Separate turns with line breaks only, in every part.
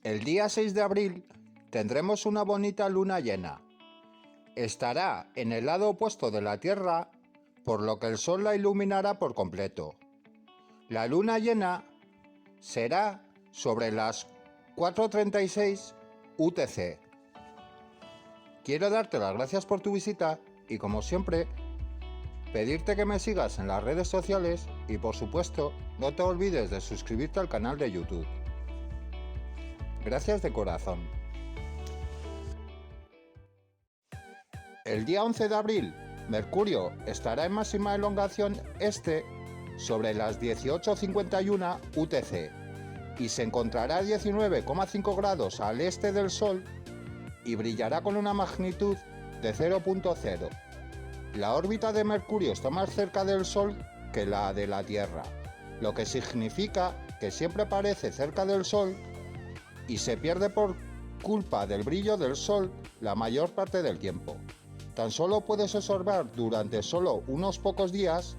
El día 6 de abril tendremos una bonita luna llena. Estará en el lado opuesto de la Tierra, por lo que el Sol la iluminará por completo. La luna llena será sobre las 4:36 UTC. Quiero darte las gracias por tu visita y, como siempre, pedirte que me sigas en las redes sociales y, por supuesto, no te olvides de suscribirte al canal de YouTube. Gracias de corazón. El día 11 de abril, Mercurio estará en máxima elongación este sobre las 18:51 UTC y se encontrará a 19,5 grados al este del Sol y brillará con una magnitud de 0.0. La órbita de Mercurio está más cerca del Sol que la de la Tierra, lo que significa que siempre aparece cerca del Sol y se pierde por culpa del brillo del Sol la mayor parte del tiempo. Tan solo puedes observar durante solo unos pocos días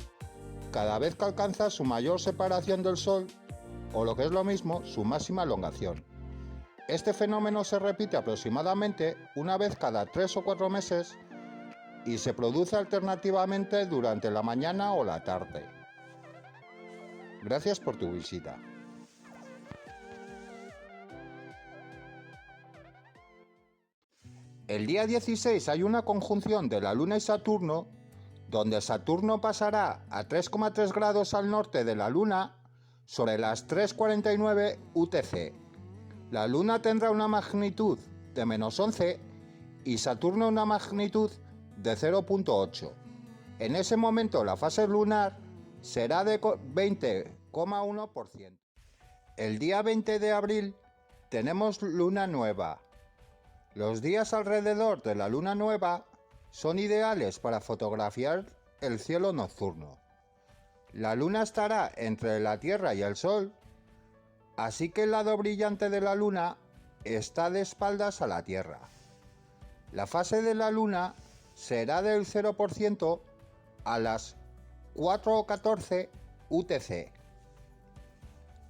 cada vez que alcanza su mayor separación del Sol o, lo que es lo mismo, su máxima elongación. Este fenómeno se repite aproximadamente una vez cada 3 o 4 meses y se produce alternativamente durante la mañana o la tarde. Gracias por tu visita. El día 16 hay una conjunción de la Luna y Saturno, donde Saturno pasará a 3,3 grados al norte de la Luna sobre las 3:49 UTC. La Luna tendrá una magnitud de -11 y Saturno una magnitud de 0.8. En ese momento la fase lunar será de 20,1%. El día 20 de abril tenemos luna nueva. Los días alrededor de la luna nueva son ideales para fotografiar el cielo nocturno. La luna estará entre la Tierra y el Sol, así que el lado brillante de la luna está de espaldas a la Tierra. La fase de la luna será del 0% a las 4:14 UTC.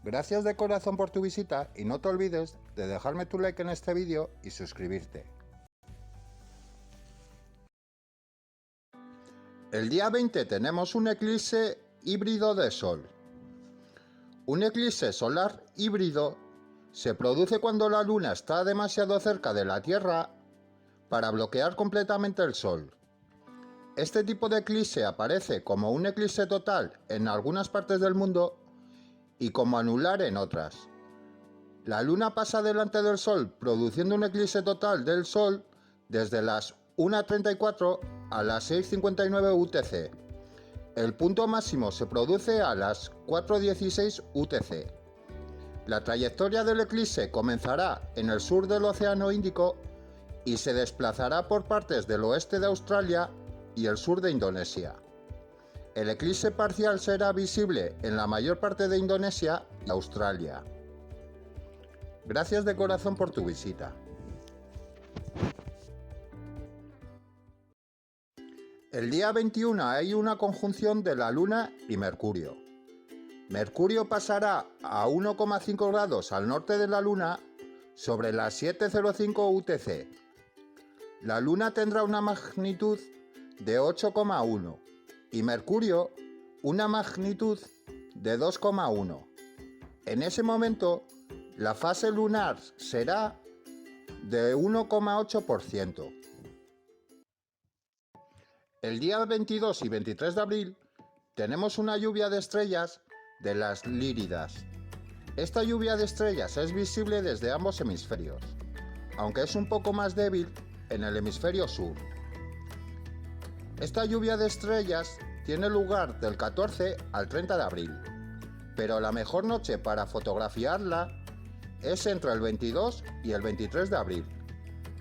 Gracias de corazón por tu visita y no te olvides de dejarme tu like en este vídeo y suscribirte. El día 20 tenemos un eclipse híbrido de Sol. Un eclipse solar híbrido se produce cuando la Luna está demasiado cerca de la Tierra para bloquear completamente el Sol. Este tipo de eclipse aparece como un eclipse total en algunas partes del mundo y como anular en otras. La Luna pasa delante del Sol produciendo un eclipse total del Sol desde las 1:34 a las 6:59 UTC. El punto máximo se produce a las 4:16 UTC. La trayectoria del eclipse comenzará en el sur del Océano Índico y se desplazará por partes del oeste de Australia y el sur de Indonesia. El eclipse parcial será visible en la mayor parte de Indonesia y Australia. Gracias de corazón por tu visita. El día 21 hay una conjunción de la Luna y Mercurio. Mercurio pasará a 1,5 grados al norte de la Luna sobre las 7:05 UTC. La Luna tendrá una magnitud de 8,1 y Mercurio una magnitud de 2,1. En ese momento, la fase lunar será de 1,8%. El día 22 y 23 de abril tenemos una lluvia de estrellas de las Líridas. Esta lluvia de estrellas es visible desde ambos hemisferios, aunque es un poco más débil en el hemisferio sur. Esta lluvia de estrellas tiene lugar del 14 al 30 de abril, pero la mejor noche para fotografiarla es entre el 22 y el 23 de abril,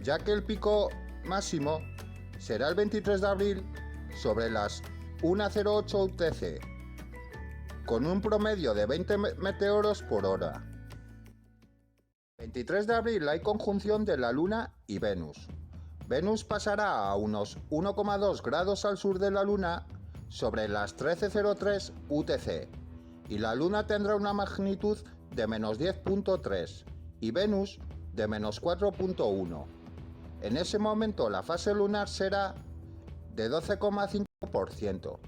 ya que el pico máximo será el 23 de abril sobre las 1:08 UTC, con un promedio de 20 meteoros por hora. El 23 de abril hay conjunción de la Luna y Venus. Venus pasará a unos 1,2 grados al sur de la Luna sobre las 13:03 UTC y la Luna tendrá una magnitud de -10.3 y Venus de menos 4,1. En ese momento la fase lunar será de 12,5%.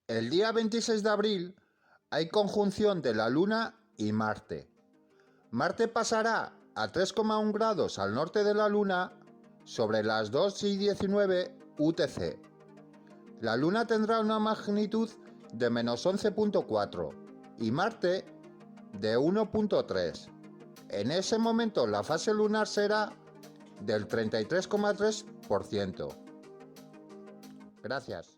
El día 26 de abril hay conjunción de la Luna y Marte. Marte pasará a 3,1 grados al norte de la Luna sobre las 2:19 UTC. La Luna tendrá una magnitud de menos 11,4 y Marte de 1,3. En ese momento la fase lunar será del 33,3%. Gracias.